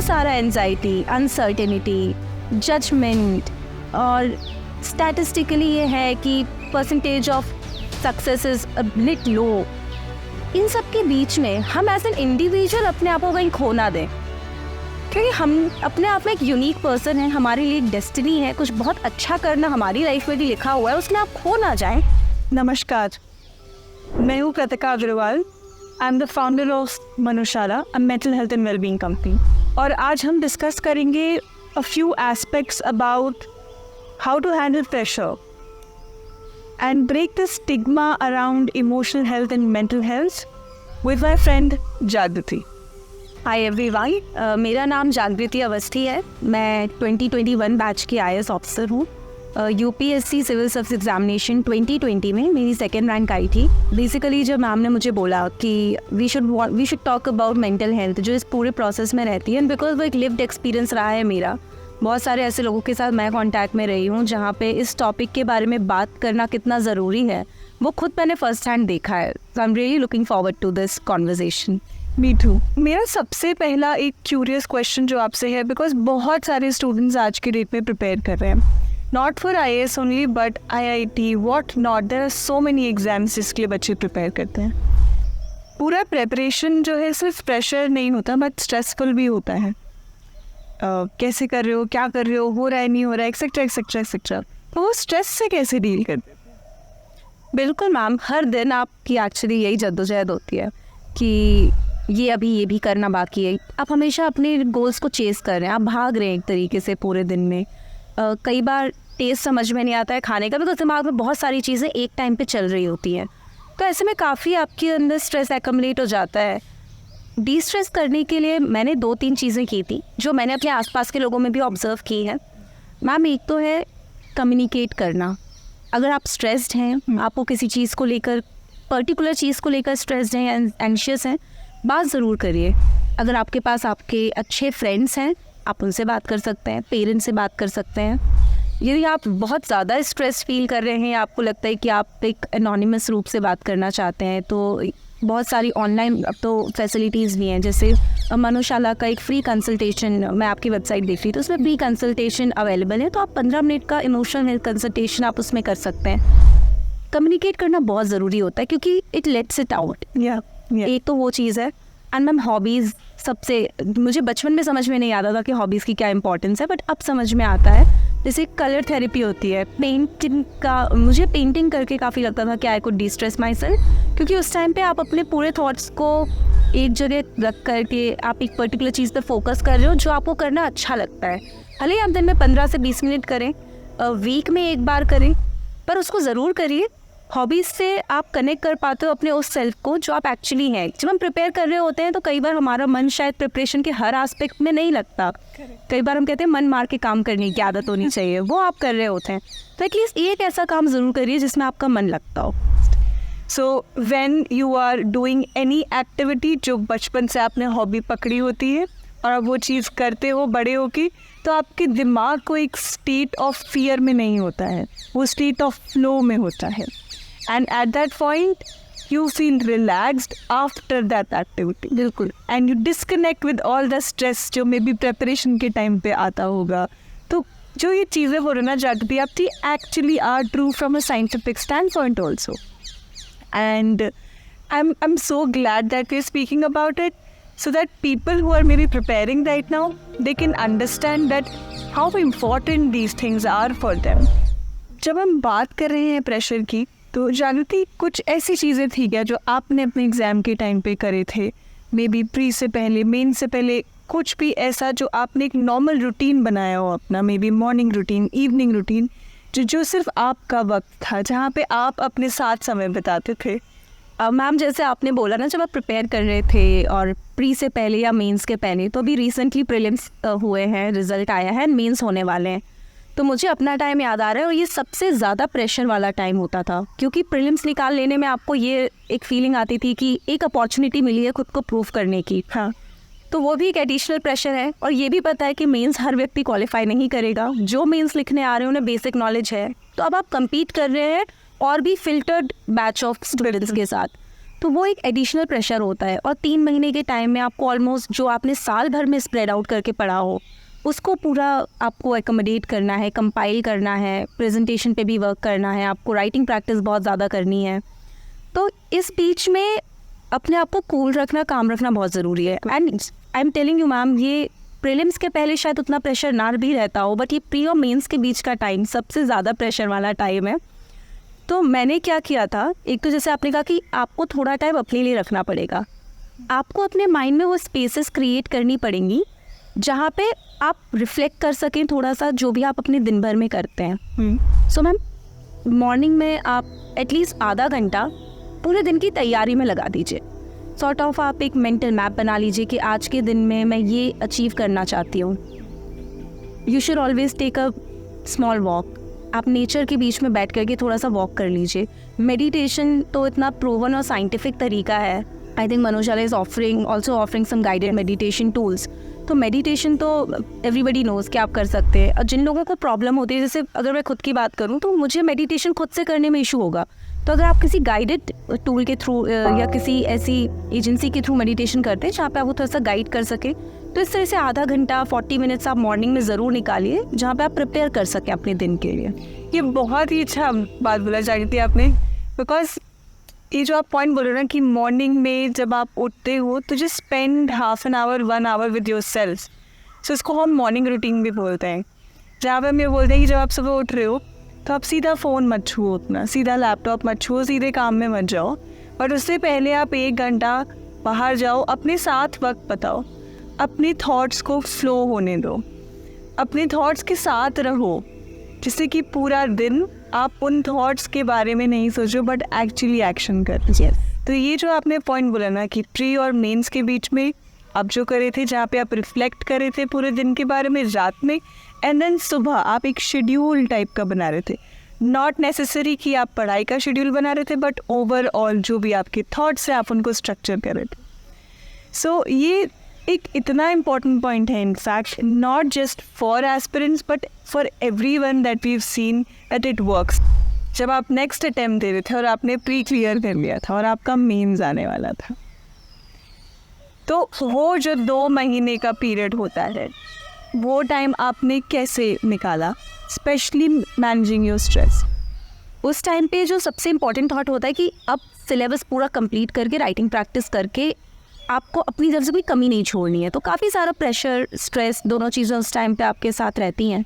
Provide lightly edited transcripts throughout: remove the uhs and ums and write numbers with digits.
बहुत सारा anxiety, uncertainty, judgement, और स्टैटिस्टिकली ये है कि percentage of success is a bit low. इन सब के बीच में हम एज एन इंडिविजुअल अपने आप को कहीं खो ना दें, क्योंकि हम अपने आप में एक यूनिक पर्सन है, हमारे लिए एक डेस्टिनी है, कुछ बहुत अच्छा करना हमारी लाइफ में भी लिखा हुआ है, उसमें आप खो ना जाएं। नमस्कार, मैं हूँ Kritika Agarwal. I am the founder of Manushala, a mental health and wellbeing company. और आज हम डिस्कस करेंगे a few aspects about how to handle pressure and break the stigma around emotional health and mental health with my friend जागृति। Hi everyone, मेरा नाम जागृति अवस्थी है। मैं 2021 बैच की IAS ऑफिसर हूँ। UPSC सिविल सर्विस एग्जामिनेशन 2020 में मेरी सेकेंड रैंक आई थी। बेसिकली जब मैम ने मुझे बोला कि we should talk about mental health, जो इस पूरे प्रोसेस में रहती है, बिकॉज वो एक लिव्ड एक्सपीरियंस रहा है मेरा। बहुत सारे ऐसे लोगों के साथ मैं कांटेक्ट में रही हूँ जहाँ पे इस टॉपिक के बारे में बात करना कितना ज़रूरी है वो खुद मैंने फर्स्ट हैंड देखा है। So I am really looking forward to this conversation. Me too. मेरा सबसे पहला एक क्यूरियस क्वेश्चन जो आपसे है, बिकॉज बहुत सारे स्टूडेंट्स आज के डेट में प्रिपेयर कर रहे हैं, not for IAS only but IIT what not, there are so many exams जिसके लिए बच्चे प्रिपेयर करते हैं। पूरा प्रेपरेशन जो है सिर्फ प्रेशर नहीं होता बट स्ट्रेसफुल भी होता है। कैसे कर रहे हो, क्या कर रहे हो रहा है नहीं हो रहा है, एक्सेट्रा एक्सेट्रा एक्सेट्रा। तो वो स्ट्रेस से कैसे डील करते हैं? बिल्कुल मैम, हर दिन आपकी एक्चुअली यही जद्दोजहद होती है कि ये भी करना बाकी है। आप हमेशा अपने गोल्स को चेस कर रहे हैं, आप भाग रहे हैं एक तरीके से पूरे दिन में। कई बार टेस्ट समझ में नहीं आता है खाने का, बिकॉज दिमाग में बहुत सारी चीज़ें एक टाइम पे चल रही होती हैं। तो ऐसे में काफ़ी आपके अंदर स्ट्रेस एक्युमुलेट हो जाता है। डी स्ट्रेस करने के लिए मैंने 2-3 चीज़ें की थी जो मैंने अपने आसपास के लोगों में भी ऑब्जर्व की है। मैम, एक तो है कम्युनिकेट करना। अगर आप स्ट्रेस्ड हैं, आपको किसी चीज़ को लेकर, पर्टिकुलर चीज़ को लेकर स्ट्रेस्ड हैं या एंशियस हैं, बात ज़रूर करिए। अगर आपके पास आपके अच्छे फ्रेंड्स हैं, आप उनसे बात कर सकते हैं, पेरेंट्स से बात कर सकते हैं। यदि आप बहुत ज़्यादा स्ट्रेस फील कर रहे हैं, आपको लगता है कि आप एक एनोनिमस रूप से बात करना चाहते हैं, तो बहुत सारी ऑनलाइन अब तो फैसिलिटीज़ भी हैं। जैसे मनुशाला का एक फ्री कंसल्टेशन, मैं आपकी वेबसाइट देख रही तो उसमें फ्री कंसल्टेशन अवेलेबल है, तो आप 15 मिनट का इमोशनल हेल्थ कंसल्टेशन आप उसमें कर सकते हैं। कम्युनिकेट करना बहुत ज़रूरी होता है क्योंकि इट लेट्स इट आउट। एक तो वो चीज़ है। एंड मैम, हॉबीज़ सबसे, मुझे बचपन में समझ में नहीं आता था कि हॉबीज़ की क्या इंपॉर्टेंस है, बट अब समझ में आता है। जैसे कलर थेरेपी होती है, पेंटिंग का, मुझे पेंटिंग करके काफ़ी लगता था कि I could distress my self, क्योंकि उस टाइम पे आप अपने पूरे थॉट्स को एक जगह रख करके आप एक पर्टिकुलर चीज़ पर फोकस कर रहे हो जो आपको करना अच्छा लगता है। भले ही आप दिन में 15 से 20 मिनट करें, वीक में एक बार करें, पर उसको ज़रूर करिए। हॉबीज़ से आप कनेक्ट कर पाते हो अपने उस सेल्फ को जो आप एक्चुअली हैं। जब हम प्रिपेयर कर रहे होते हैं तो कई बार हमारा मन शायद प्रिपरेशन के हर एस्पेक्ट में नहीं लगता। कई बार हम कहते हैं मन मार के काम करने की आदत होनी चाहिए, वो आप कर रहे होते हैं। तो एटलीस्ट एक ऐसा काम ज़रूर करिए जिसमें आपका मन लगता हो। So when you are doing any activity जो बचपन से आपने हॉबी पकड़ी होती है और आप वो चीज़ करते हो बड़े हो के, तो आपके दिमाग को एक स्टेट ऑफ फियर में नहीं होता है, वो स्टेट ऑफ फ्लो में होता है। And at that point, you feel relaxed after that activity. बिल्कुल। And you disconnect with all the stress जो मे बी प्रेपरेशन के टाइम पे आता होगा। तो जो ये चीज़ें हो रही ना जागृति आपकी, actually are true from a scientific standpoint also. And I'm so glad that we're speaking about it, so that people who are maybe preparing right now, they can understand that how important these things are for them. जब हम बात कर रहे हैं pressure की, तो जागृति कुछ ऐसी चीज़ें थी क्या जो आपने अपने एग्ज़ाम के टाइम पे करे थे, मे बी प्री से पहले, मेन से पहले, कुछ भी ऐसा जो आपने एक नॉर्मल रूटीन बनाया हो अपना, may be morning routine, evening routine, जो सिर्फ आपका वक्त था, जहाँ पे आप अपने साथ समय बिताते थे? मैम, जैसे आपने बोला ना, जब आप प्रिपेयर कर रहे थे और प्री से पहले या मेंस के पहले, तो अभी रिसेंटली प्रीलिम्स हुए हैं, रिजल्ट आया है, मेंस होने वाले हैं, तो मुझे अपना टाइम याद आ रहा है और ये सबसे ज़्यादा प्रेशर वाला टाइम होता था, क्योंकि प्रीलिम्स निकाल लेने में आपको ये एक फीलिंग आती थी कि एक अपॉर्चुनिटी मिली है खुद को प्रूव करने की। हाँ, तो वो भी एक एडिशनल प्रेशर है। और ये भी पता है कि मेंस हर व्यक्ति क्वालिफाई नहीं करेगा। जो मेंस लिखने आ रहे हैं उन्हें बेसिक नॉलेज है, तो अब आप कम्पीट कर रहे हैं और भी फिल्टर्ड बैच ऑफ स्टूडेंट्स के साथ। तो वो एक एडिशनल प्रेशर होता है। और 3 महीने के टाइम में आपको ऑलमोस्ट जो आपने साल भर में स्प्रेड आउट करके पढ़ा हो उसको पूरा आपको एकोमोडेट करना है, कंपाइल करना है, प्रेजेंटेशन पे भी वर्क करना है, आपको राइटिंग प्रैक्टिस बहुत ज़्यादा करनी है। तो इस बीच में अपने आप को कूल रखना, काम रखना बहुत ज़रूरी है। And I am telling you ma'am, ये प्रीलिम्स के पहले शायद उतना प्रेशर ना भी रहता हो, बट ये प्री और मेंस के बीच का टाइम सबसे ज़्यादा प्रेशर वाला टाइम है। तो मैंने क्या किया था, एक तो जैसे आपने कहा कि आपको थोड़ा टाइम अपने लिए रखना पड़ेगा, आपको अपने माइंड में वो स्पेसेस क्रिएट करनी पड़ेंगी जहाँ पे आप रिफ्लेक्ट कर सकें थोड़ा सा जो भी आप अपने दिन भर में करते हैं। सो मैम, मॉर्निंग में आप एटलीस्ट आधा घंटा पूरे दिन की तैयारी में लगा दीजिए। सॉर्ट ऑफ आप एक मेंटल मैप बना लीजिए कि आज के दिन में मैं ये अचीव करना चाहती हूँ। You should always take a small walk. आप नेचर के बीच में बैठ करके थोड़ा सा वॉक कर लीजिए। मेडिटेशन तो इतना प्रूवन और साइंटिफिक तरीका है। I think Manoshala is also offering some guided meditation tools. तो मेडिटेशन तो एवरीबडी नोज़ कि आप कर सकते हैं। और जिन लोगों को प्रॉब्लम होती है, जैसे अगर मैं खुद की बात करूँ तो मुझे मेडिटेशन खुद से करने में इशू होगा, तो अगर आप किसी गाइडेड टूल के थ्रू या किसी ऐसी एजेंसी के थ्रू मेडिटेशन करते हैं जहाँ पे आपको थोड़ा सा गाइड कर सके, तो इस तरह से आधा घंटा 40 मिनट्स आप मॉर्निंग में ज़रूर निकालिए जहाँ पे आप प्रिपेयर कर सकें अपने दिन के लिए। ये बहुत ही अच्छा बात बोला जागृति आपने, बिकॉज ये जो आप पॉइंट बोल रहे हो ना कि मॉर्निंग में जब आप उठते हो तो just spend half an hour 1 hour with yourself. So इसको हम मॉर्निंग रूटीन भी बोलते हैं, जहाँ पर हम ये बोलते हैं कि जब आप सुबह उठ रहे हो तो आप सीधा फ़ोन मत छुओ, अपना सीधा लैपटॉप मत छुओ, सीधे काम में मत जाओ, और उससे पहले आप 1 घंटा बाहर जाओ, अपने साथ वक्त बिताओ, अपने थॉट्स को फ्लो होने दो, अपने थॉट्स के साथ रहो, जिससे कि पूरा दिन आप उन थॉट्स के बारे में नहीं सोचो बट एक्चुअली एक्शन कर। तो ये जो आपने पॉइंट बोला ना कि प्री और मेंस के बीच में आप जो करे थे, जहाँ पे आप रिफ्लेक्ट करे थे पूरे दिन के बारे में रात में, एंड देन सुबह आप एक शेड्यूल टाइप का बना रहे थे। नॉट नेसेसरी कि आप पढ़ाई का शेड्यूल बना रहे थे, बट ओवरऑल जो भी आपके थॉट्स हैं आप उनको स्ट्रक्चर कर रहे थे। सो ये एक इतना इम्पॉर्टेंट पॉइंट है in fact, not just for aspirants but for everyone that we have seen that it works. जब आप नेक्स्ट अटेम्प्ट दे रहे थे और आपने प्री क्लियर कर लिया था और आपका मेंस आने वाला था, तो वो जो 2 महीने का पीरियड होता है वो टाइम आपने कैसे निकाला, स्पेशली मैनेजिंग योर स्ट्रेस? उस टाइम पे जो सबसे इम्पॉर्टेंट थॉट होता है कि अब सिलेबस पूरा कंप्लीट करके राइटिंग प्रैक्टिस करके आपको अपनी तरफ से कोई कमी नहीं छोड़नी है। तो काफ़ी सारा प्रेशर, स्ट्रेस, दोनों चीज़ें उस टाइम पे आपके साथ रहती हैं।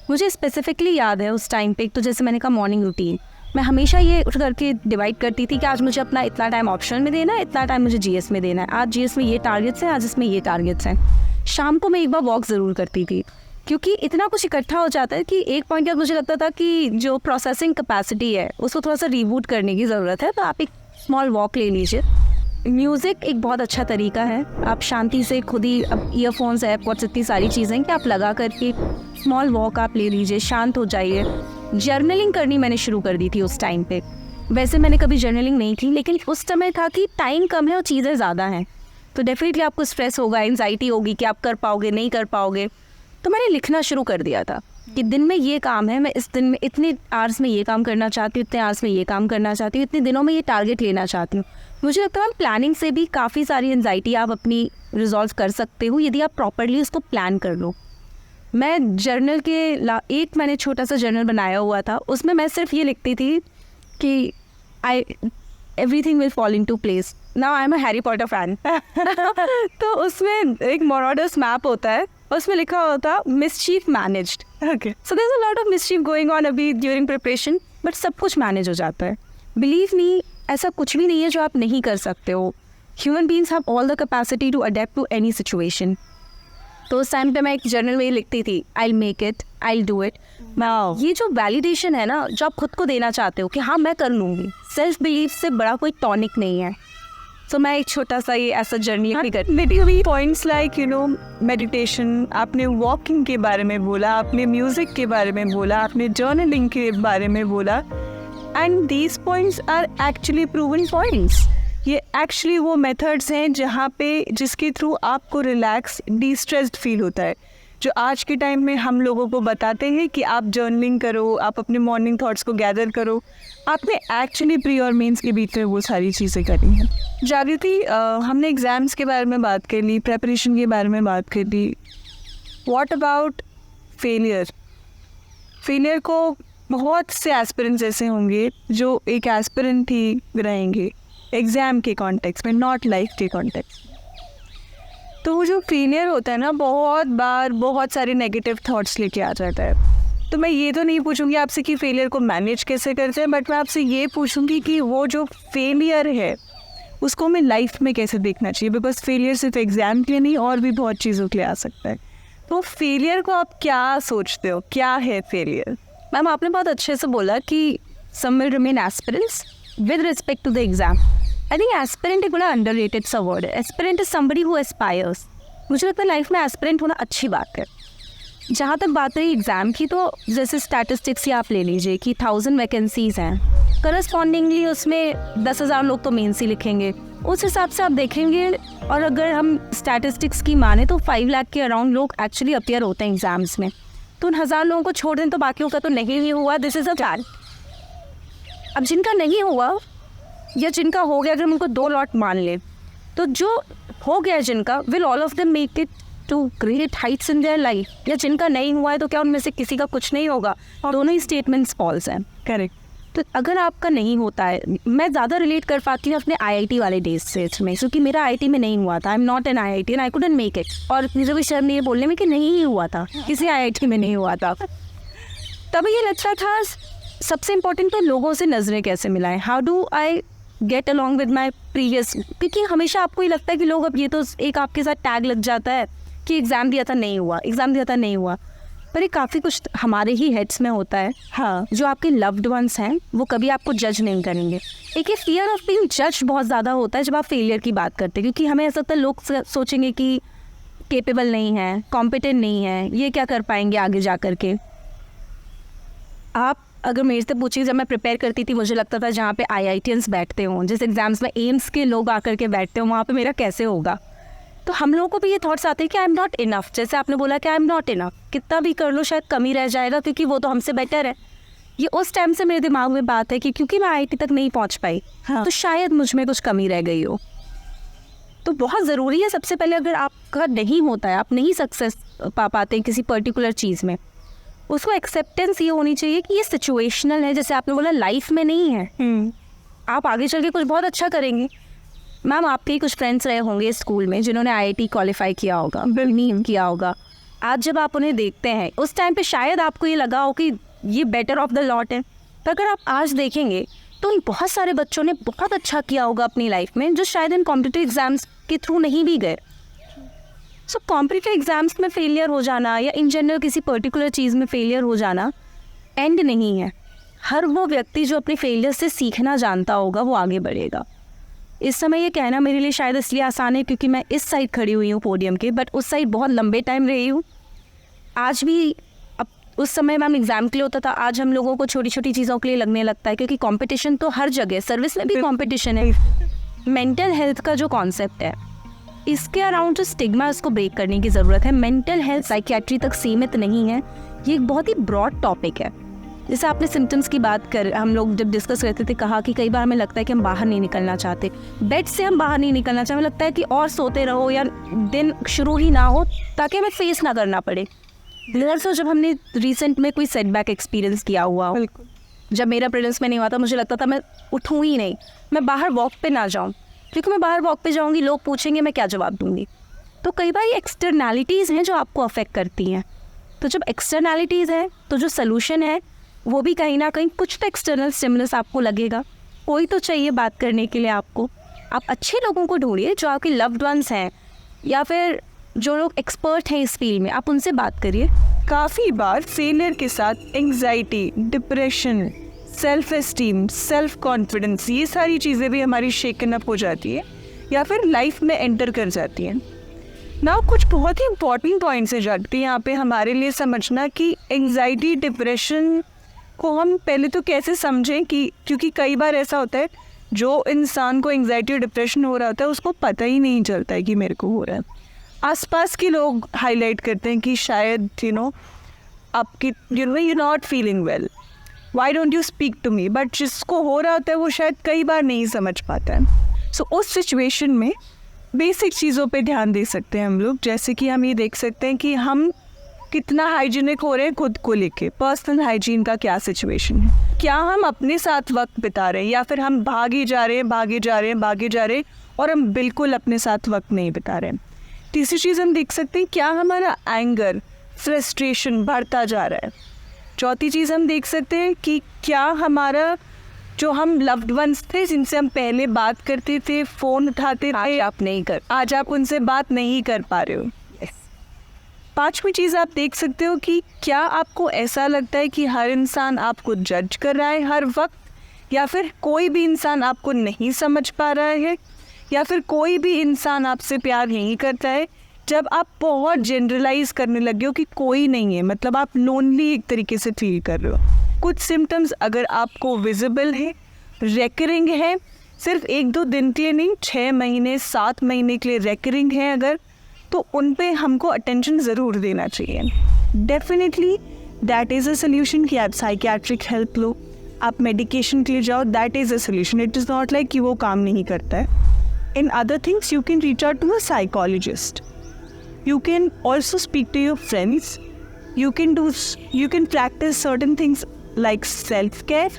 मुझे स्पेसिफिकली याद है उस टाइम पे, तो जैसे मैंने कहा मॉर्निंग रूटीन, मैं हमेशा ये करके डिवाइड करती थी कि आज मुझे अपना इतना टाइम ऑप्शनल में देना है, इतना टाइम मुझे जीएस में देना है, आज जीएस में ये टारगेट्स हैं, आज इसमें ये टारगेट्स हैं। शाम को मैं एक बार वॉक ज़रूर करती थी, क्योंकि इतना कुछ इकट्ठा हो जाता है कि एक पॉइंट के बाद मुझे लगता था कि जो प्रोसेसिंग कैपेसिटी है उसको थोड़ा सा रीबूट करने की ज़रूरत है। तो आप एक स्मॉल वॉक ले लीजिए। म्यूज़िक एक बहुत अच्छा तरीका है, आप शांति से खुद ही, अब ईयरफोन्स, एयरपॉड्स, इतनी सारी चीज़ें कि आप लगा करके स्मॉल वॉक आप ले लीजिए, शांत हो जाइए। जर्नलिंग करनी मैंने शुरू कर दी थी उस टाइम पे। वैसे मैंने कभी जर्नलिंग नहीं की, लेकिन उस समय था कि टाइम कम है और चीज़ें ज़्यादा हैं, तो डेफिनेटली आपको स्ट्रेस होगा, एंजाइटी होगी कि आप कर पाओगे नहीं कर पाओगे। तो मैंने लिखना शुरू कर दिया था कि दिन में ये काम है, मैं इस दिन में इतने आवर्स में ये काम करना चाहती हूँ, इतने आवर्स में ये काम करना चाहती हूँ, इतने दिनों में ये टारगेट लेना चाहती हूँ। मुझे लगता है प्लानिंग से भी काफ़ी सारी एंजाइटी आप अपनी रिजॉल्व कर सकते हो यदि आप प्रॉपरली उसको प्लान कर लो। मैं जर्नल के एक मैंने छोटा सा जर्नल बनाया हुआ था, उसमें मैं सिर्फ ये लिखती थी कि everything will fall into place. Now I am a Harry Potter fan. तो उसमें एक मॉराडर्स मैप होता है, उसमें लिखा होता mischief managed. Okay, so there is a lot of mischief going on अभी ड्यूरिंग प्रिपरेशन, बट सब कुछ मैनेज हो जाता है। बिलीव मी, ऐसा कुछ भी नहीं है जो आप नहीं कर सकते हो। Human beings have all the capacity to adapt to any situation. तो उस टाइम पे मैं एक जर्नल में लिखती थी, I will make it, I will do it. ये जो वैलिडेशन है ना, जो आप खुद को देना चाहते हो कि हाँ मैं कर लूँगी, सेल्फ बिलीफ से बड़ा कोई टॉनिक नहीं है। तो मैं एक छोटा सा ये ऐसा जर्नी भी कर मेरी पॉइंट्स लाइक मेडिटेशन, आपने वॉकिंग के बारे में बोला, आपने म्यूज़िक के बारे में बोला, आपने जर्नलिंग के बारे में बोला, and these points are actually proven points. ये एक्चुअली वो मेथड्स हैं जहाँ पे जिसके थ्रू आपको रिलैक्स, डिस्ट्रेस्ड फील होता है। जो आज के टाइम में हम लोगों को बताते हैं कि आप जर्नलिंग करो, आप अपने मॉर्निंग थॉट्स को गैदर करो, आपने एक्चुअली प्री और मेंस के बीच में वो सारी चीज़ें करी हैं। जागृति, हमने एग्ज़ाम्स के बारे में बात कर ली, प्रेपरेशन के बारे में बात कर ली। What about failure? फेलियर को बहुत से एस्पिरेंट्स ऐसे होंगे जो एक एस्पिरेंट ही रहेंगे एग्ज़ाम के कॉन्टेक्स्ट में, नॉट लाइफ के कॉन्टेक्स्ट। तो वो जो फेलियर होता है ना, बहुत बार बहुत सारे नेगेटिव थॉट्स लेके आ जाता है। तो मैं ये तो नहीं पूछूंगी आपसे कि फेलियर को मैनेज कैसे करते हैं, बट मैं आपसे ये पूछूंगी कि वो जो फेलियर है उसको हमें लाइफ में कैसे देखना चाहिए, बिकॉज फेलियर सिर्फ एग्ज़ाम के लिए नहीं और भी बहुत चीज़ों के लिए आ सकता है। तो फेलियर को आप क्या सोचते हो, क्या है फेलियर? मैम, आपने बहुत अच्छे से बोला कि some will remain aspirants with respect to the exam. I think aspirant एक बड़ा अंडररेटेड सा वर्ड है। Aspirant is somebody who aspires. मुझे लगता है लाइफ में एस्पिरेंट होना अच्छी बात है। जहाँ तक बात रही एग्ज़ाम की, तो जैसे स्टैटिस्टिक्स ही आप ले लीजिए कि 1000 वैकेंसीज़ हैं, करस्पॉन्डिंगली उसमें 10,000 लोग तो मेंस ही लिखेंगे। उस हिसाब से आप देखेंगे, और अगर हम स्टैटिस्टिक्स की माने तो 5 लाख के अराउंड लोग एक्चुअली अपीयर होते हैं एग्ज़ाम्स में। तो उन 1000 लोगों को छोड़ दें तो बाकियों का तो नहीं भी हुआ। This is a fact. अब जिनका नहीं हुआ या जिनका हो गया, अगर हम उनको 2 लॉट मान लें, तो जो हो गया जिनका, will all of them make it to great heights in their life. या जिनका नहीं हुआ है तो क्या उनमें से किसी का कुछ नहीं होगा? दोनों ही स्टेटमेंट्स फॉल्स हैं। करेक्ट। तो अगर आपका नहीं होता है, मैं ज़्यादा रिलेट कर पाती हूँ अपने IIT वाले डेज से इसमें, क्योंकि मेरा IIT में नहीं हुआ था। I am not an IIT and I couldn't make it. और मुझे भी शर्म नहीं है बोलने में कि नहीं ही हुआ था, किसी IIT में नहीं हुआ था। तभी ये लगता था सबसे इम्पोर्टेंट तो लोगों से नज़रें कैसे मिलाएं, how do I get along with my previous. क्योंकि हमेशा आपको ये लगता है कि लोग, अब ये तो एक आपके साथ टैग लग जाता है कि एग्ज़ाम दिया था नहीं हुआ, एग्ज़ाम दिया था नहीं हुआ। पर ये काफ़ी कुछ हमारे ही हेड्स में होता है। हाँ, जो आपके लव्ड वंस हैं वो कभी आपको जज नहीं करेंगे। एक ये फियर ऑफ बीइंग जज बहुत ज़्यादा होता है जब आप फेलियर की बात करते हैं, क्योंकि हमें ऐसा लगता है लोग सोचेंगे कि केपेबल नहीं है, कॉम्पिटेंट नहीं है, ये क्या कर पाएंगे आगे जा कर के। आप अगर मेरे से पूछिए, जब मैं प्रिपेयर करती थी मुझे लगता था जहाँ पे IITians बैठते हों, जिस एग्ज़ाम्स में एम्स के लोग आकर के बैठते हों, वहाँ पे मेरा कैसे होगा। तो हम लोगों को भी ये थॉट्स आते हैं कि आई एम नॉट इनफ। जैसे आपने बोला कि आई एम नॉट इनफ, कितना भी कर लो शायद कमी रह जाएगा क्योंकि वो तो हमसे बेटर है। ये उस टाइम से मेरे दिमाग में बात है कि क्योंकि मैं IIT तक नहीं पहुँच पाई, हाँ, तो शायद मुझ में कुछ कमी रह गई हो। तो बहुत ज़रूरी है, सबसे पहले अगर आपका नहीं होता है, आप नहीं सक्सेस पा पाते हैं किसी पर्टिकुलर चीज़ में, उसको एक्सेप्टेंस ये होनी चाहिए कि ये सिचुएशनल है। जैसे आपने बोला लाइफ में नहीं है, आप आगे चल के कुछ बहुत अच्छा करेंगे। मैम, आपके ही कुछ फ्रेंड्स रहे होंगे स्कूल में जिन्होंने IIT क्वालिफाई किया होगा, नीम किया होगा। आज जब आप उन्हें देखते हैं, उस टाइम पे शायद आपको ये लगा हो कि ये बेटर ऑफ द लॉट है, पर अगर आप आज देखेंगे तो इन बहुत सारे बच्चों ने बहुत अच्छा किया होगा अपनी लाइफ में, जो शायद इन कॉम्पिटिटिव एग्जाम्स के थ्रू नहीं भी गए। सो कॉम्पिटिटिव एग्जाम्स में फेलियर हो जाना या इन जनरल किसी पर्टिकुलर चीज़ में फेलियर हो जाना एंड नहीं है। हर वो व्यक्ति जो अपने फेलियर से सीखना जानता होगा वो आगे बढ़ेगा। इस समय ये कहना मेरे लिए शायद इसलिए आसान है क्योंकि मैं इस साइड खड़ी हुई हूँ पोडियम के, बट उस साइड बहुत लंबे टाइम रही हूँ। आज भी, अब उस समय मैम एग्ज़ाम के लिए होता था, आज हम लोगों को छोटी छोटी चीज़ों के लिए लगने लगता है, क्योंकि कंपटीशन तो हर जगह, सर्विस में भी कंपटीशन है। मेंटल हेल्थ का जो कॉन्सेप्ट है, इसके अराउंड जो स्टिग्मा है उसको ब्रेक करने की ज़रूरत है। मेंटल हेल्थ साइकियाट्री तक सीमित नहीं है, ये एक बहुत ही ब्रॉड टॉपिक है। जैसे आपने सिम्टम्स की बात कर, हम लोग जब डिस्कस करते थे, कहा कि कई बार हमें लगता है कि हम बाहर नहीं निकलना चाहते, बेड से हम बाहर नहीं निकलना चाहते, हमें लगता है कि और सोते रहो या दिन शुरू ही ना हो ताकि हमें फेस ना करना पड़े। तो जब हमने रिसेंट में कोई सेटबैक एक्सपीरियंस किया हुआ, जब मेरा प्रीलिम्स में नहीं हुआ था, मुझे लगता था मैं उठूँ ही नहीं, मैं बाहर वॉक पे ना जाऊँ, क्योंकि मैं बाहर वॉक पे जाऊँगी लोग पूछेंगे मैं क्या जवाब दूँगी। तो कई बार ये एक्सटर्नैलिटीज़ हैं जो आपको अफेक्ट करती हैं। तो जब एक्सटर्नैलिटीज़ है तो जो सोल्यूशन है वो भी कहीं ना कहीं कुछ तो एक्सटर्नल स्टिमुलस आपको लगेगा, कोई तो चाहिए बात करने के लिए आपको। आप अच्छे लोगों को ढूंढिए जो आपके लव्ड वंस हैं या फिर जो लोग एक्सपर्ट हैं इस फील्ड में, आप उनसे बात करिए। काफ़ी बार फेलियर के साथ anxiety, depression, self esteem, self confidence, ये सारी चीज़ें भी हमारी शेकन अप हो जाती है या फिर लाइफ में एंटर कर जाती हैं ना। कुछ बहुत ही इंपॉर्टेंट पॉइंट्स हैं जागती यहाँ पे हमारे लिए समझना कि एंग्जाइटी, डिप्रेशन को हम पहले तो कैसे समझें, कि क्योंकि कई बार ऐसा होता है जो इंसान को एंग्जाइटी और डिप्रेशन हो रहा होता है उसको पता ही नहीं चलता है कि मेरे को हो रहा है। आसपास के लोग हाईलाइट करते हैं कि शायद आपकी you not feeling well, why don't you speak to me, but जिसको हो रहा होता है वो शायद कई बार नहीं समझ पाता है। सो उस सिचुएशन में बेसिक चीज़ों पे ध्यान दे सकते हैं हम लोग, जैसे कि हम ये देख सकते हैं कि हम कितना हाइजीनिक हो रहे हैं खुद को लेके, पर्सनल हाइजीन का क्या सिचुएशन है, क्या हम अपने साथ वक्त बिता रहे हैं या फिर हम भागे जा रहे हैं और हम बिल्कुल अपने साथ वक्त नहीं बिता रहे हैं। तीसरी चीज़ हम देख सकते हैं क्या हमारा एंगर, फ्रस्ट्रेशन बढ़ता जा रहा है। चौथी चीज़ हम देख सकते हैं कि क्या हमारा जो हम लव्ड वंस थे जिनसे हम पहले बात करते थे, फ़ोन उठाते थे, आज आप उनसे बात नहीं कर पा रहे हो। पांचवी चीज़ आप देख सकते हो कि क्या आपको ऐसा लगता है कि हर इंसान आपको जज कर रहा है हर वक्त, या फिर कोई भी इंसान आपको नहीं समझ पा रहा है, या फिर कोई भी इंसान आपसे प्यार नहीं करता है। जब आप बहुत जनरलाइज करने लगे हो कि कोई नहीं है, मतलब आप लोनली एक तरीके से फील कर रहे हो। कुछ सिम्टम्स अगर आपको विजिबल है, रेकरिंग है, सिर्फ 1-2 दिन के लिए नहीं, 6 महीने 7 महीने के लिए रेकरिंग है अगर, तो उन पे हमको अटेंशन ज़रूर देना चाहिए। Definitely that is a solution कि आप साइकियाट्रिक हेल्प लो, आप मेडिकेशन के लिए जाओ, that is a solution. It is not like कि वो काम नहीं करता है। In other things you can reach out to a psychologist, you can also speak to your friends, you can practice certain things like self care,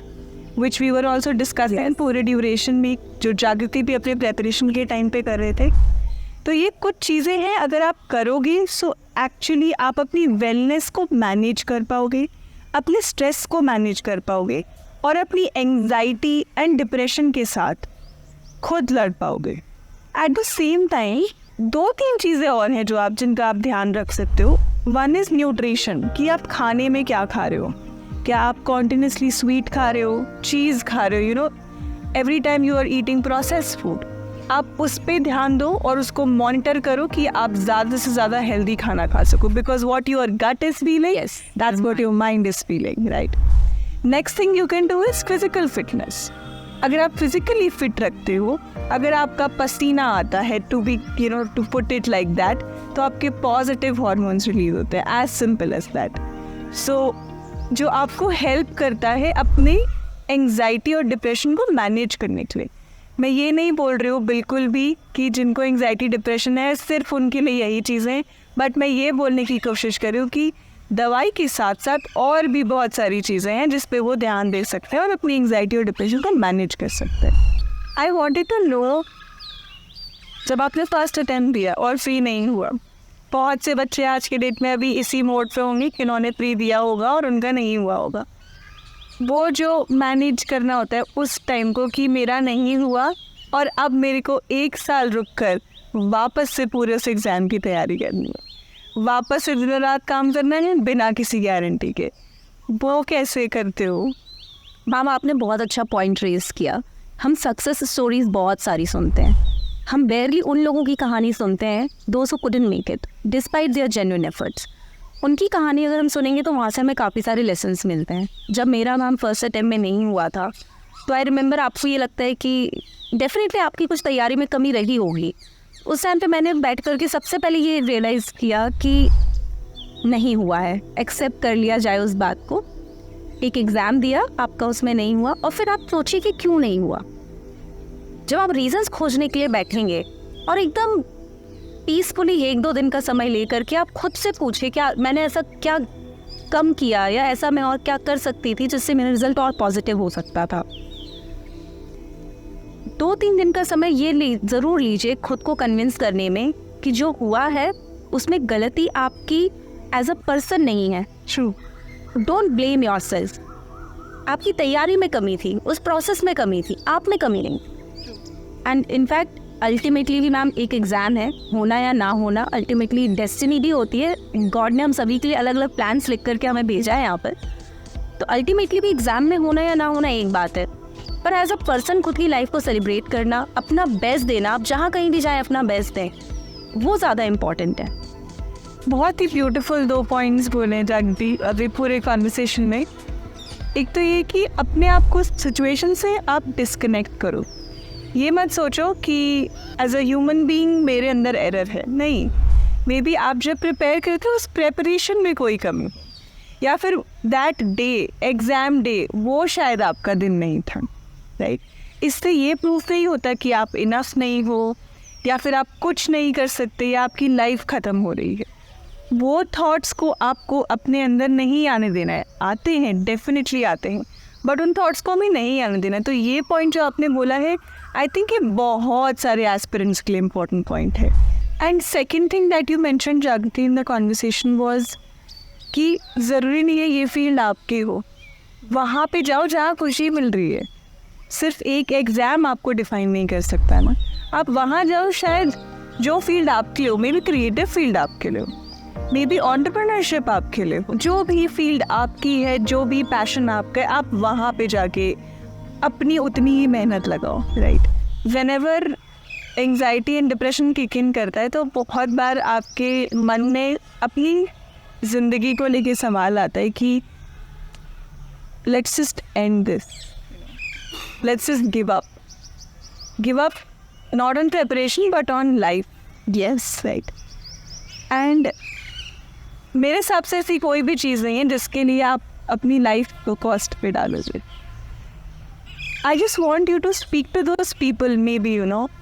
which we were also discussing पूरे duration में जो जागृति भी अपने preparation के time पे कर रहे थे। तो ये कुछ चीज़ें हैं, अगर आप करोगे सो एक्चुअली आप अपनी वेलनेस को मैनेज कर पाओगे, अपने स्ट्रेस को मैनेज कर पाओगे और अपनी एंग्जाइटी एंड डिप्रेशन के साथ खुद लड़ पाओगे। एट द सेम टाइम 2-3 चीज़ें और हैं जो जिनका आप ध्यान रख सकते हो। वन इज़ न्यूट्रिशन, कि आप खाने में क्या खा रहे हो, क्या आप कॉन्टिन्यूसली स्वीट खा रहे हो, चीज़ खा रहे हो, every time you are eating processed food. आप उस पर ध्यान दो और उसको मॉनिटर करो कि आप ज़्यादा से ज़्यादा हेल्दी खाना खा सको, because what your gut is feeling, that's what your mind is feeling, right. Next thing you can do is physical fitness. अगर आप फिजिकली फिट रखते हो, अगर आपका पसीना आता है, to put it like that, तो आपके पॉजिटिव हार्मोन्स रिलीज होते हैं, as simple as that. So जो आपको हेल्प करता है अपनी एंग्जाइटी और डिप्रेशन को मैनेज करने के लिए। मैं ये नहीं बोल रही हूँ बिल्कुल भी कि जिनको एंग्जाइटी डिप्रेशन है सिर्फ उनके लिए यही चीज़ें, बट मैं ये बोलने की कोशिश कर रही हूँ कि दवाई के साथ साथ और भी बहुत सारी चीज़ें हैं जिस पे वो ध्यान दे सकते हैं और अपनी एंग्जाइटी और डिप्रेशन को मैनेज कर सकते हैं। आई वॉन्टेड टू नो, जब आपने फर्स्ट अटेम्प्ट दिया और फ्री नहीं हुआ, बहुत से बच्चे आज के डेट में अभी इसी मोड पे होंगे कि उन्होंने फ्री दिया होगा और उनका नहीं हुआ होगा। वो जो मैनेज करना होता है उस टाइम को कि मेरा नहीं हुआ और अब मेरे को 1 साल रुक कर वापस से पूरे उस एग्ज़ाम की तैयारी करनी है, वापस से दिन रात काम करना है बिना किसी गारंटी के, वो कैसे करते हो? मैम आपने बहुत अच्छा पॉइंट रेज किया। हम सक्सेस स्टोरीज बहुत सारी सुनते हैं, हम बेयरली उन लोगों की कहानी सुनते हैं those who couldn't make it despite there genuine efforts. उनकी कहानी अगर हम सुनेंगे तो वहाँ से हमें काफ़ी सारे लेसन्स मिलते हैं। जब मेरा मैम फर्स्ट अटेम्प्ट में नहीं हुआ था तो आई रिमेंबर आपको ये लगता है कि डेफिनेटली आपकी कुछ तैयारी में कमी रही होगी। उस टाइम पे मैंने बैठ करके सबसे पहले ये रियलाइज़ किया कि नहीं हुआ है, एक्सेप्ट कर लिया जाए उस बात को। एक एग्ज़ाम दिया, आपका उसमें नहीं हुआ और फिर आप सोचिए कि क्यों नहीं हुआ। जब आप रीजंस खोजने के लिए बैठेंगे और एकदम पीसफुली 1-2 दिन का समय लेकर के आप खुद से पूछिए क्या मैंने ऐसा क्या कम किया या ऐसा मैं और क्या कर सकती थी जिससे मेरा रिजल्ट और पॉजिटिव हो सकता था। 2-3 दिन का समय ये ज़रूर लीजिए खुद को कन्विंस करने में कि जो हुआ है उसमें गलती आपकी एज अ पर्सन नहीं है। ट्रू। Don't blame yourself. आपकी तैयारी में कमी थी, उस प्रोसेस में कमी थी, आप में कमी नहीं। एंड इनफैक्ट अल्टीमेटली भी मैम एक एग्ज़ाम है, होना या ना होना अल्टीमेटली डेस्टिनी भी होती है। गॉड ने हम सभी के लिए अलग अलग प्लान्स लिख करके हमें भेजा है यहाँ पर, तो अल्टीमेटली भी एग्ज़ाम में होना या ना होना एक बात है, पर एज अ पर्सन खुद की लाइफ को सेलिब्रेट करना, अपना बेस्ट देना, आप जहाँ कहीं भी जाएँ अपना बेस्ट दें, वो ज़्यादा इम्पॉर्टेंट है। बहुत ही ब्यूटीफुल 2 पॉइंट्स बोले जागृति अभी पूरे कॉन्वर्सेशन में। एक तो ये कि अपने आप को सिचुएशन से आप डिस्कनेक्ट करो। ये मत सोचो कि एज अ ह्यूमन बीइंग मेरे अंदर एरर है, नहीं, मे बी आप जब प्रिपेयर करते हो उस प्रेपरेशन में कोई कमी, या फिर दैट डे, एग्ज़ाम डे, वो शायद आपका दिन नहीं था, राइट? इससे ये प्रूफ नहीं होता कि आप इनफ नहीं हो, या फिर आप कुछ नहीं कर सकते, या आपकी लाइफ ख़त्म हो रही है। वो थॉट्स को आपको अपने अंदर नहीं आने देना है। आते हैं, डेफिनेटली आते हैं, बट उन थॉट्स को हमें नहीं आने देना है। तो ये पॉइंट जो आपने बोला है, आई थिंक ये बहुत सारे एस्पिरेंट्स के लिए इम्पोर्टेंट पॉइंट है। And second thing that you mention जागृति इन द कॉन्वर्सेशन वॉज कि ज़रूरी नहीं है ये फील्ड आपके हो, वहाँ पे जाओ जहाँ खुशी मिल रही है। सिर्फ एक एग्ज़ाम आपको डिफाइन नहीं कर सकता है ना, आप वहाँ जाओ शायद जो फील्ड आपके लिए हो, मे बी क्रिएटिव फील्ड आपके लिए हो, मे बी एंटरप्रेन्योरशिप आपके लिए हो, जो भी फील्ड आपकी है, जो भी पैशन आपका है, आप वहाँ पे जाके अपनी उतनी ही मेहनत लगाओ, right? Whenever anxiety and depression kick in करता है तो बहुत बार आपके मन में अपनी ज़िंदगी को लेके सवाल आता है कि let's just and this, let's just give up not on preparation but on life. Yes, right. And मेरे हिसाब से ऐसी कोई भी चीज़ नहीं है जिसके लिए आप अपनी लाइफ को कॉस्ट पे डालोगे। I just want you to speak to those people, maybe,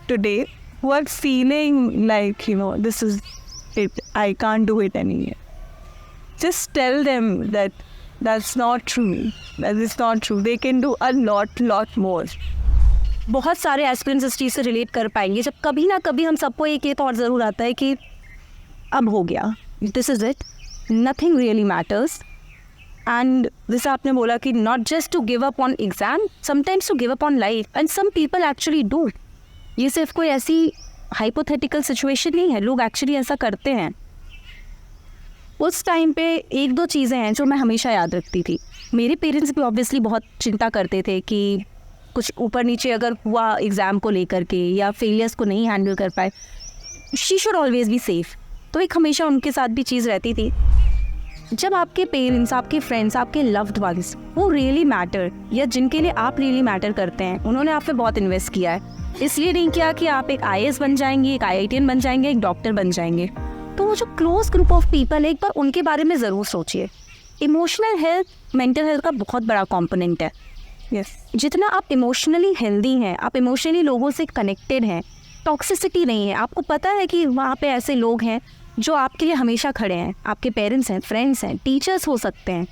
today, who are feeling like, this is it, I can't do it anymore. Just tell them that that's not true, that is not true. They can do a lot more. बहुत सारे aspirants इस चीज़ से relate कर पाएंगे जब कभी ना कभी हम सबको एक ये थॉट ज़रूर आता है कि अब हो गया, this is it, nothing really matters. And जैसे आपने बोला कि not just to give up on exam, sometimes to give up on life, and some people actually do. ये सिर्फ कोई ऐसी हाइपोथेटिकल सिचुएशन नहीं है, लोग एक्चुअली ऐसा करते हैं। उस टाइम पे एक दो चीज़ें हैं जो मैं हमेशा याद रखती थी। मेरे पेरेंट्स भी ऑब्वियसली बहुत चिंता करते थे कि कुछ ऊपर नीचे अगर हुआ एग्ज़ाम को लेकर के या फेलियर्स को नहीं हैंडल कर पाए, she should always be safe. तो एक हमेशा उनके साथ भी चीज़ रहती थी, जब आपके पेरेंट्स, आपके फ्रेंड्स, आपके लव्ड वंस वो रियली मैटर, या जिनके लिए आप रियली मैटर करते हैं, उन्होंने आप पे बहुत इन्वेस्ट किया है, इसलिए नहीं किया कि आप एक IAS बन जाएंगे, एक IITian बन जाएंगे, एक डॉक्टर बन जाएंगे। तो वो जो क्लोज ग्रुप ऑफ पीपल है, एक बार उनके बारे में ज़रूर सोचिए। इमोशनल हेल्थ मेंटल हेल्थ का बहुत बड़ा कॉम्पोनेंट है। यस, जितना आप इमोशनली हेल्दी हैं, आप इमोशनली लोगों से कनेक्टेड हैं, टॉक्सिसिटी नहीं है, आपको पता है कि वहाँ पे ऐसे लोग हैं जो आपके लिए हमेशा खड़े हैं, आपके पेरेंट्स हैं, फ्रेंड्स हैं, टीचर्स हो सकते हैं,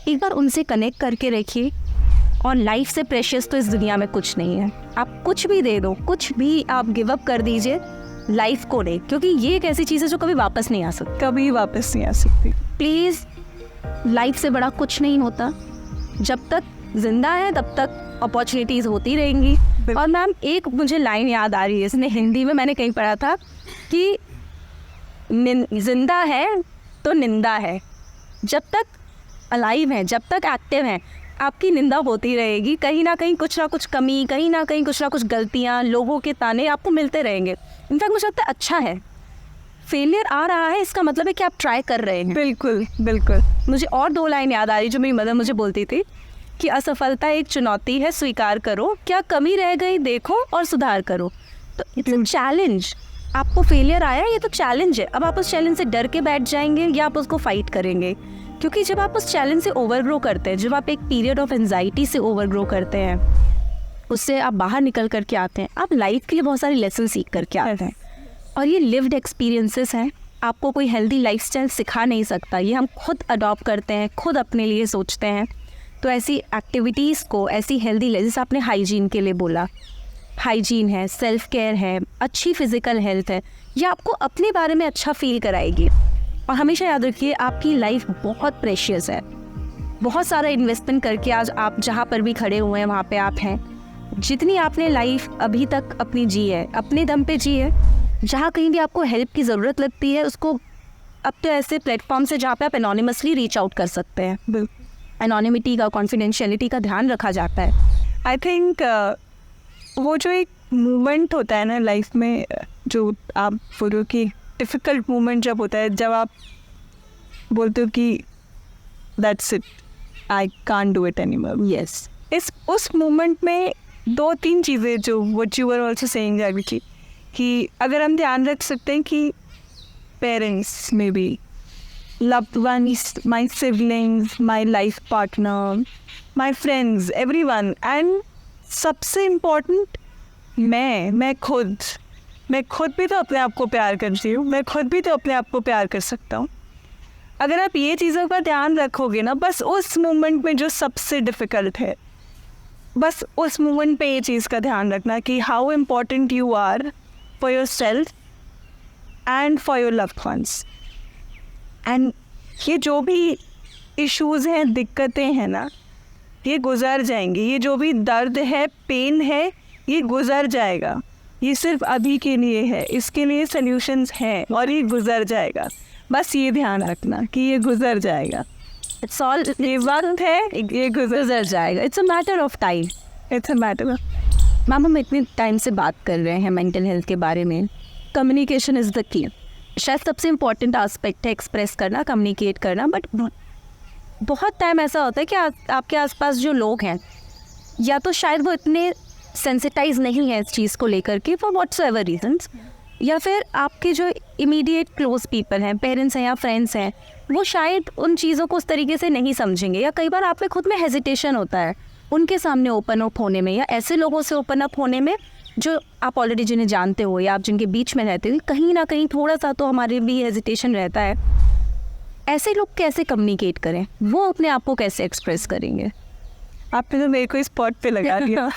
एक बार उनसे कनेक्ट करके रखिए। और लाइफ से प्रेशियस तो इस दुनिया में कुछ नहीं है। आप कुछ भी दे दो, कुछ भी आप गिव अप कर दीजिए लाइफ को नहीं, क्योंकि ये एक ऐसी चीज़ है जो कभी वापस नहीं आ सकती, कभी वापस नहीं आ सकती। प्लीज़, लाइफ से बड़ा कुछ नहीं होता। जब तक जिंदा है तब तक अपॉर्चुनिटीज़ होती रहेंगी। और मैम, एक मुझे लाइन याद आ रही है, इसने हिंदी में मैंने कहीं पढ़ा था कि जिंदा है तो निंदा है। जब तक अलाइव हैं, जब तक एक्टिव हैं, आपकी निंदा होती रहेगी। कहीं ना कहीं कुछ ना कुछ कमी, कहीं ना कहीं कुछ ना कुछ गलतियाँ, लोगों के ताने आपको मिलते रहेंगे। इनफैक्ट मुझे लगता है अच्छा है, फेलियर आ रहा है, इसका मतलब है कि आप ट्राई कर रहे हैं। बिल्कुल बिल्कुल। मुझे और दो लाइन याद आ रही जो मेरी मदर मुझे बोलती थी कि असफलता एक चुनौती है, स्वीकार करो, क्या कमी रह गई देखो और सुधार करो। तो इट्स अ चैलेंज। आपको फेलियर आया, ये तो चैलेंज है। अब आप उस चैलेंज से डर के बैठ जाएंगे या आप उसको फाइट करेंगे? क्योंकि जब आप उस चैलेंज से ओवरग्रो करते हैं, जब आप एक पीरियड ऑफ एंजाइटी से ओवरग्रो करते हैं, उससे आप बाहर निकल करके आते हैं, आप लाइफ के लिए बहुत सारे लेसन सीख करके आते हैं। और ये लिव्ड एक्सपीरियंसेस हैं, आपको कोई हेल्दी लाइफस्टाइल सिखा नहीं सकता, ये हम खुद अडॉप्ट करते हैं, खुद अपने लिए सोचते हैं। तो ऐसी एक्टिविटीज़ को, ऐसी हेल्दी, जैसे आपने हाइजीन के लिए बोला, हाइजीन है, सेल्फ केयर है, अच्छी फिजिकल हेल्थ है, ये आपको अपने बारे में अच्छा फील कराएगी। और हमेशा याद रखिए, आपकी लाइफ बहुत प्रेशियस है। बहुत सारा इन्वेस्टमेंट करके आज आप जहाँ पर भी खड़े हुए हैं वहाँ पे आप हैं। जितनी आपने लाइफ अभी तक अपनी जी है, अपने दम पे जी है। जहाँ कहीं भी आपको हेल्प की ज़रूरत लगती है, उसको अब तो ऐसे प्लेटफॉर्म से जहाँ पे आप एनोनिमसली रीच आउट कर सकते हैं। एनोनिमिटी का, कॉन्फिडेंशियलिटी का ध्यान रखा जाता है। आई थिंक वो जो एक मोमेंट होता है ना लाइफ में, जो आप बोलो कि डिफ़िकल्ट मोमेंट जब होता है, जब आप बोलते हो कि that's it, I can't do it anymore. Yes, उस मोमेंट में दो तीन चीज़ें जो what you were also saying जागृति, कि अगर हम ध्यान रख सकते हैं कि parents maybe, loved ones, my siblings, my life partner, my friends, everyone. And सबसे इम्पोर्टेंट मैं खुद भी तो अपने आप को प्यार करती हूँ, मैं खुद भी तो अपने आप को प्यार कर सकता हूँ. अगर आप ये चीज़ों का ध्यान रखोगे ना, बस उस मोमेंट में जो सबसे डिफ़िकल्ट है, बस उस मोमेंट पे ये चीज़ का ध्यान रखना कि how important you are for yourself and for your loved ones. And ये जो भी इश्यूज़ हैं, दिक्कतें हैं ना, ये गुज़र जाएंगी. ये जो भी दर्द है, पेन है, ये गुज़र जाएगा. ये सिर्फ अभी के लिए है, इसके लिए सल्यूशंस हैं और ये गुज़र जाएगा. बस ये ध्यान रखना कि ये गुज़र जाएगा. इट्स ऑल, ये वक्त है, ये गुजर जाएगा. It's a matter of time. It's a matter. Ma'am, हम इतने टाइम से बात कर रहे हैं मेंटल हेल्थ के बारे में. Communication is the key. शायद सबसे इम्पॉर्टेंट आस्पेक्ट है एक्सप्रेस करना, कम्युनिकेट करना. बट बहुत टाइम ऐसा होता है कि आपके आसपास जो लोग हैं, या तो शायद वो इतने सेंसिटाइज नहीं है इस चीज़ को लेकर के फॉर व्हाट्सएवर रीजंस, या फिर आपके जो इमीडिएट क्लोज पीपल हैं, पेरेंट्स हैं या फ्रेंड्स हैं, वो शायद उन चीज़ों को उस तरीके से नहीं समझेंगे. या कई बार आप में खुद में हेजिटेशन होता है उनके सामने ओपन अप होने में, या ऐसे लोगों से ओपन अप होने में जो आप ऑलरेडी जिन्हें जानते हो या आप जिनके बीच में रहते हो. कहीं ना कहीं थोड़ा सा तो हमारे भी हेजिटेशन रहता है. ऐसे लोग कैसे कम्युनिकेट करें, वो अपने आप को कैसे एक्सप्रेस करेंगे? आपने तो मेरे को इस स्पॉट पे लगा दिया.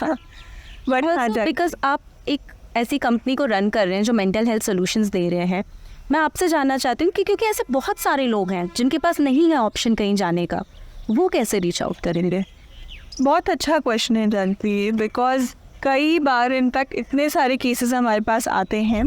बट बिकॉज आप एक ऐसी कंपनी को रन कर रहे हैं जो मेंटल हेल्थ सॉल्यूशंस दे रहे हैं. मैं आपसे जानना चाहती हूँ कि क्योंकि ऐसे बहुत सारे लोग हैं जिनके पास नहीं है ऑप्शन कहीं जाने का, वो कैसे रीच आउट करेंगे? बहुत अच्छा क्वेश्चन है जानती, बिकॉज कई बार इनफैक्ट इतने सारे केसेस हमारे पास आते हैं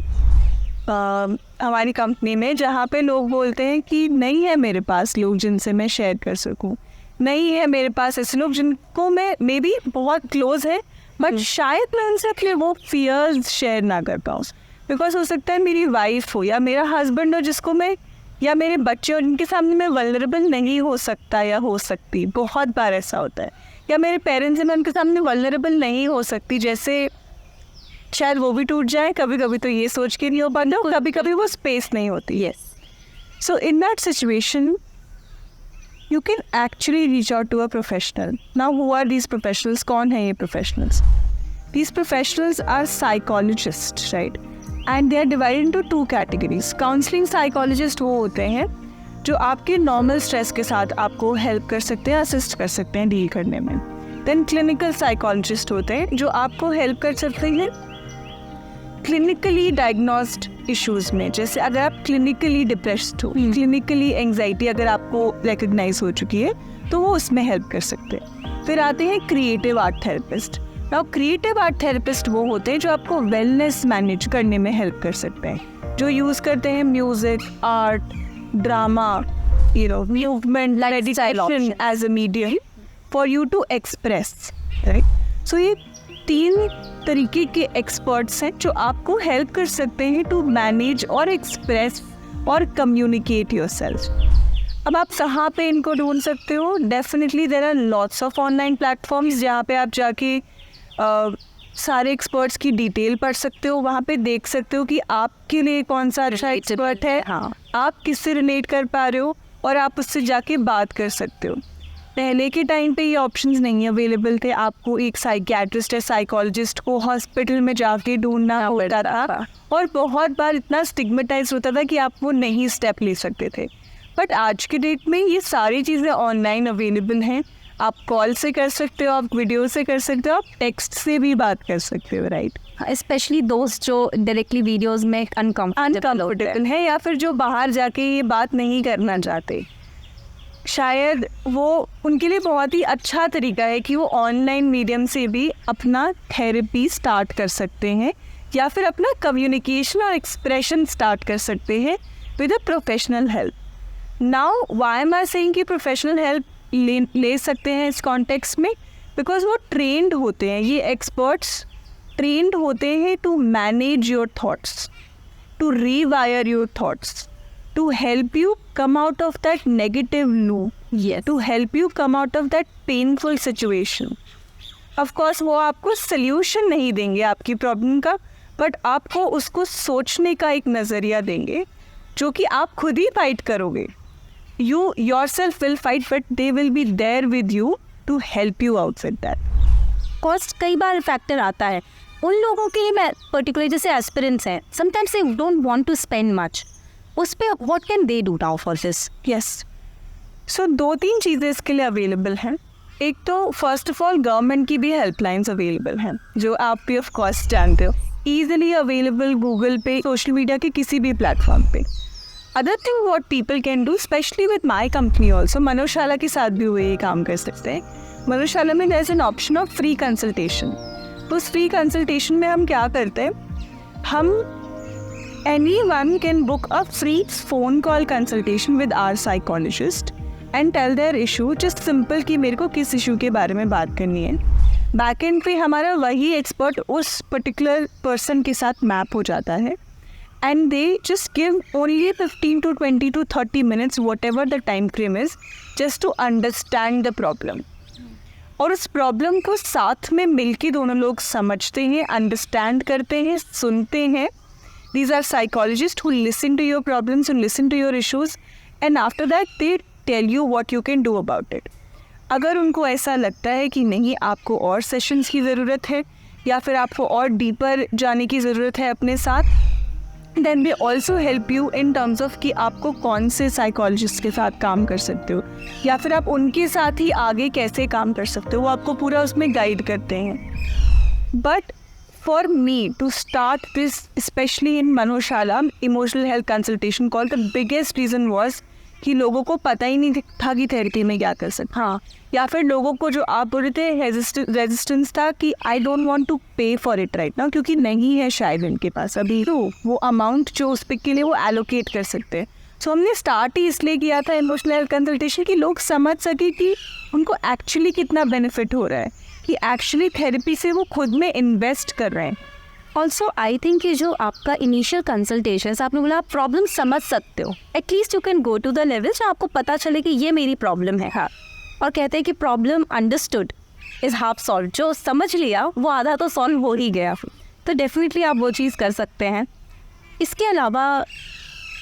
हमारी कंपनी में, जहाँ पे लोग बोलते हैं कि नहीं है मेरे पास लोग जिनसे मैं शेयर कर सकूँ, नहीं है मेरे पास ऐसे लोग जिनको मैं मे बी बहुत क्लोज है, बट शायद मैं उनसे अपने वो फियर्स शेयर ना कर पाऊँ. बिकॉज हो सकता है मेरी वाइफ हो या मेरा हस्बैंड हो जिसको मैं, या मेरे बच्चे हो जिनके सामने मैं वल्नरेबल नहीं हो सकता या हो सकती. बहुत बार ऐसा होता है. या मेरे पेरेंट्स हैं, मैं उनके सामने वल्नरेबल नहीं हो सकती, जैसे शायद वो भी टूट जाए. कभी कभी तो ये सोच के नहीं हो पाता, कभी कभी वो स्पेस नहीं होती. Yes. So in that situation you can actually reach out to a professional. Now, who are these professionals? कौन है ये professionals? These professionals are psychologists, right? And they are divided into two categories. Counseling psychologist वो होते हैं जो आपके normal stress के साथ आपको help कर सकते हैं, assist कर सकते हैं deal करने में. Then clinical psychologist होते हैं जो आपको help कर सकते हैं क्लिनिकली डायग्नोस्ड इश्यूज में. जैसे अगर आप क्लिनिकली डिप्रेस्ड हो, क्लिनिकली एंजाइटी अगर आपको रिकग्नाइज हो चुकी है, तो वो उसमें हेल्प कर सकते हैं. फिर आते हैं creative art therapist. Now creative art therapist वो होते हैं जो आपको वेलनेस मैनेज करने में हेल्प कर सकते हैं, जो यूज़ करते हैं music, art, drama, movement, meditation as a medium for you to express, right. So ये 3 तरीके के एक्सपर्ट्स हैं जो आपको हेल्प कर सकते हैं टू मैनेज और एक्सप्रेस और कम्युनिकेट योरसेल्फ. अब आप कहाँ पे इनको ढूंढ सकते हो? Definitely there are lots of online platforms जहाँ पे आप जाके सारे एक्सपर्ट्स की डिटेल पढ़ सकते हो. वहाँ पे देख सकते हो कि आपके लिए कौन सा अच्छा एक्सपर्ट है, आप किससे रिलेट कर पा रहे हो, और आप उससे जाके बात कर सकते हो. पहले के टाइम पे ये ऑप्शंस नहीं अवेलेबल थे. आपको एक साइकियाट्रिस्ट या साइकोलॉजिस्ट को हॉस्पिटल में जाके ढूंढना होता था, और बहुत बार इतना स्टिग्मेटाइज होता था कि आप वो नहीं स्टेप ले सकते थे. बट आज के डेट में ये सारी चीज़ें ऑनलाइन अवेलेबल हैं. आप कॉल से कर सकते हो, आप वीडियो से कर सकते हो, आप टेक्स्ट से भी बात कर सकते हो, राइट. स्पेशली दोस्त जो डायरेक्टली वीडियोस में अनकम्फर्टेबल है, या फिर जो बाहर जाके ये बात नहीं करना चाहते, शायद वो उनके लिए बहुत ही अच्छा तरीका है कि वो ऑनलाइन मीडियम से भी अपना थेरेपी स्टार्ट कर सकते हैं, या फिर अपना कम्युनिकेशन और एक्सप्रेशन स्टार्ट कर सकते हैं with a professional help. Now why am I saying कि प्रोफेशनल हेल्प ले सकते हैं इस कॉन्टेक्स्ट में? बिकॉज वो ट्रेंड होते हैं, ये एक्सपर्ट्स ट्रेंड होते हैं to manage your thoughts, to rewire your thoughts, to help you come out of that negative loop, to help you come out of that painful situation. Of course वो आपको solution नहीं देंगे आपकी problem का, but आपको उसको सोचने का एक नज़रिया देंगे जो कि आप खुद ही फाइट करोगे. You yourself will fight, but they will be there with you to help you out with that. Cost कई बार फैक्टर आता है उन लोगों के लिए. मैं पर्टिकुलर जैसे एस्पिरेंट्स हैं, sometimes they don't want to spend much, उस पे what can they do now for this? Yes. So 2-3 चीज़ें इसके लिए अवेलेबल हैं. एक तो फर्स्ट ऑफ ऑल गवर्नमेंट की भी हेल्पलाइंस अवेलेबल हैं जो आप भी ऑफ कोर्स जानते हो, ईजिली अवेलेबल गूगल पे, सोशल मीडिया के किसी भी प्लेटफॉर्म पे. Other thing what people can do, specially with my company also, Manoshala के साथ भी हुए ये काम कर सकते हैं. मनोशाला में there is an option of free consultation. तो उस फ्री कंसल्टेशन में हम क्या करते हैं, हम anyone can book a free phone call consultation with our psychologist and tell their issue, just simple कि मेरे को किस इशू के बारे में बात करनी है. बैकएंड पे हमारा वही एक्सपर्ट उस पर्टिकुलर पर्सन के साथ मैप हो जाता है and they just give only 15 to 20 to 30 minutes, whatever the time frame is, just to understand the problem. और उस प्रॉब्लम को साथ में मिलके दोनों लोग समझते हैं, अंडरस्टैंड करते हैं, सुनते हैं. These are psychologists who listen to your problems and listen to your issues, and after that they tell you what you can do about it. अगर उनको ऐसा लगता है कि नहीं आपको और सेशंस की ज़रूरत है या फिर आपको और डीपर जाने की ज़रूरत है अपने साथ, then they also help you in terms of कि आपको कौन से साइकोलॉजिस्ट के साथ काम कर सकते हो या फिर आप उनके साथ ही आगे कैसे काम कर सकते हो, वो आपको पूरा उसमें गाइड करते हैं. But for me to start this, especially in Manushala emotional health consultation call, the biggest reason was कि लोगों को पता ही नहीं था कि थेरेपी में क्या कर सकते. हाँ, या फिर लोगों को जो आप बोल रहे थे रेजिस्टेंस था कि आई डोंट वांट टू पे फॉर इट राइट नाउ, क्योंकि नहीं है शायद उनके पास अभी तो वो अमाउंट जो उस पे के लिए वो एलोकेट कर सकते हैं. सो हमने स्टार्ट ही इसलिए किया था इमोशनल हेल्थ कंसल्टेशन कि लोग समझ सके कि उनको एक्चुअली कितना बेनिफिट हो रहा है, कि एक्चुअली थेरेपी से वो खुद में इन्वेस्ट कर रहे हैं. ऑल्सो आई थिंक कि जो आपका इनिशियल कंसल्टेशन आपने बोला आप प्रॉब्लम समझ सकते हो, at least you can go to the level जहाँ आपको पता चले कि ये मेरी प्रॉब्लम है. हाँ, और कहते हैं कि problem understood is half solve. जो समझ लिया वो आधा तो सॉल्व हो ही गया. तो डेफिनेटली आप वो चीज़ कर सकते हैं. इसके अलावा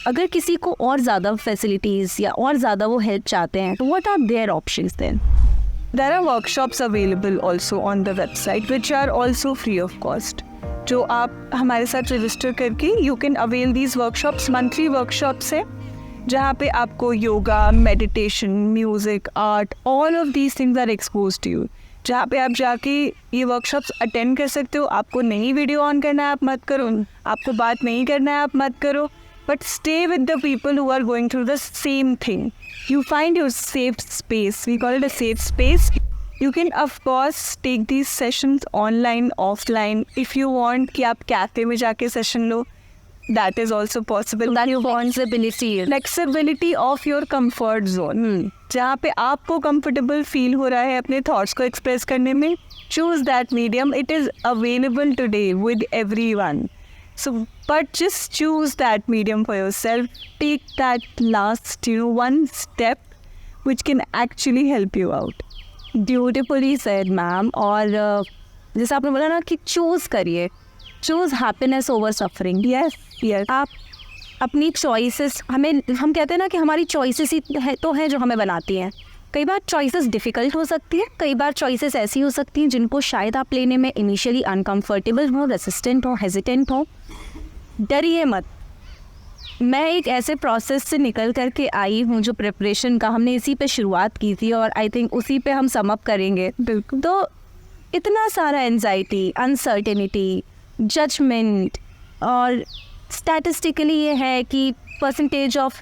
अगर किसी को और ज़्यादा फैसिलिटीज़ या और ज़्यादा वो हेल्प चाहते हैं तो what are their options then? There are workshops available also on the website which are also free of cost. जो आप हमारे साथ रजिस्टर करके you can avail these workshops. monthly workshops है जहाँ पे आपको yoga, meditation, music, art, all of these things are exposed to you. जहाँ पे आप जाके ये वर्कशॉप्स अटेंड कर सकते हो. आपको नहीं वीडियो ऑन करना है आप मत करो, आपको बात नहीं करना है आप मत करो, but stay with the people who are going through the same thing. You find your safe space. We call it a safe space. You can of course take these sessions online, offline. If you want कि आप cafe में जाके session low, that is also possible. That you want Flexibility of your comfort zone. जहाँ पे आपको comfortable feel हो रहा है अपने thoughts को express करने में, choose that medium. It is available today with everyone. So, but just choose that medium for yourself. Take that last, one step which can actually help you out. Beautifully said, ma'am. और जैसे आपने बोला ना कि choose करिए, choose happiness over suffering. Yes. आप अपनी choices, हम कहते हैं ना कि हमारी चॉइसेस ही तो हैं जो हमें बनाती हैं. कई बार चॉइसेस डिफ़िकल्ट हो सकती है, कई बार चॉइसेस ऐसी हो सकती हैं जिनको शायद आप लेने में इनिशियली अनकम्फर्टेबल हो, रेसिस्टेंट हो, हेजिटेंट हो. डरिए मत. मैं एक ऐसे प्रोसेस से निकल कर के आई हूँ जो प्रिपरेशन का हमने इसी पे शुरुआत की थी और आई थिंक उसी पे हम सम अप करेंगे. बिल्कुल. तो इतना सारा एंजाइटी, अनसर्टेनिटी, जजमेंट और स्टैटिस्टिकली ये है कि percentage of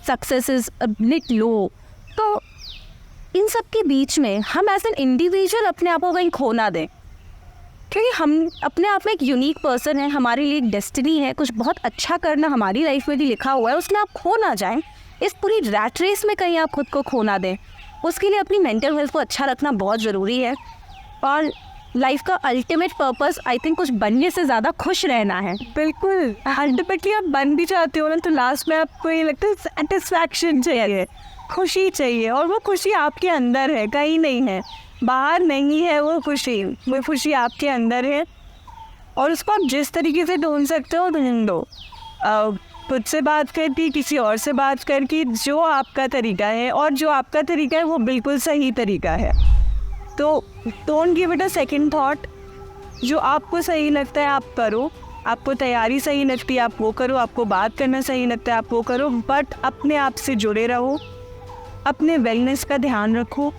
success is a bit लो. तो इन सब के बीच में हम एज एन इंडिविजुअल अपने आप को कहीं खो ना दें, क्योंकि हम अपने आप में एक यूनिक पर्सन है, हमारे लिए एक डेस्टिनी है, कुछ बहुत अच्छा करना हमारी लाइफ में भी लिखा हुआ है, उसमें आप खो ना जाएं. इस पूरी रैट रेस में कहीं आप खुद को खो ना दें. उसके लिए अपनी मेंटल हेल्थ को अच्छा रखना बहुत ज़रूरी है. और लाइफ का अल्टीमेट पर्पस आई थिंक कुछ बनने से ज़्यादा खुश रहना है. बिल्कुल. अल्टीमेटली आप बन भी चाहते हो ना, तो लास्ट में आपको ये लगता है सेटिस्फैक्शन चाहिए, खुशी चाहिए, और वो खुशी आपके अंदर है, कहीं नहीं है, बाहर नहीं है. वो खुशी आपके अंदर है और उसको आप जिस तरीके से ढूंढ सकते हो ढूंढ दो. खुद से बात करके, किसी और से बात करके, जो आपका तरीका है, और जो आपका तरीका है वो बिल्कुल सही तरीका है, तो don't give it a second thought. जो आपको सही लगता है आप करो, आपको तैयारी सही लगती है आप वो करो, आपको बात करना सही लगता है आप वो करो, बट अपने आप से जुड़े रहो, अपने वेलनेस का ध्यान रखो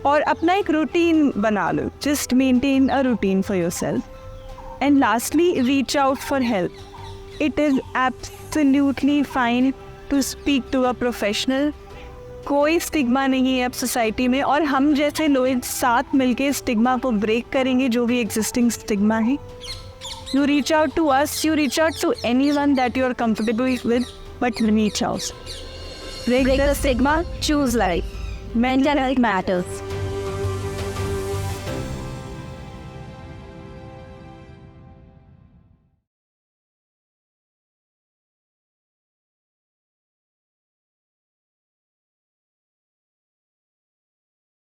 और अपना एक रूटीन बना लो। Just maintain a routine for yourself. And lastly, reach out for help. It is absolutely fine to speak to a professional. कोई स्टिग्मा नहीं है अब सोसाइटी में, और हम जैसे लोग साथ मिलके स्टिग्मा को ब्रेक करेंगे, जो भी एग्जिस्टिंग स्टिग्मा है। You reach out to us, you reach out to anyone that you are comfortable with, but reach out. Break the stigma, choose life. Mental health matters.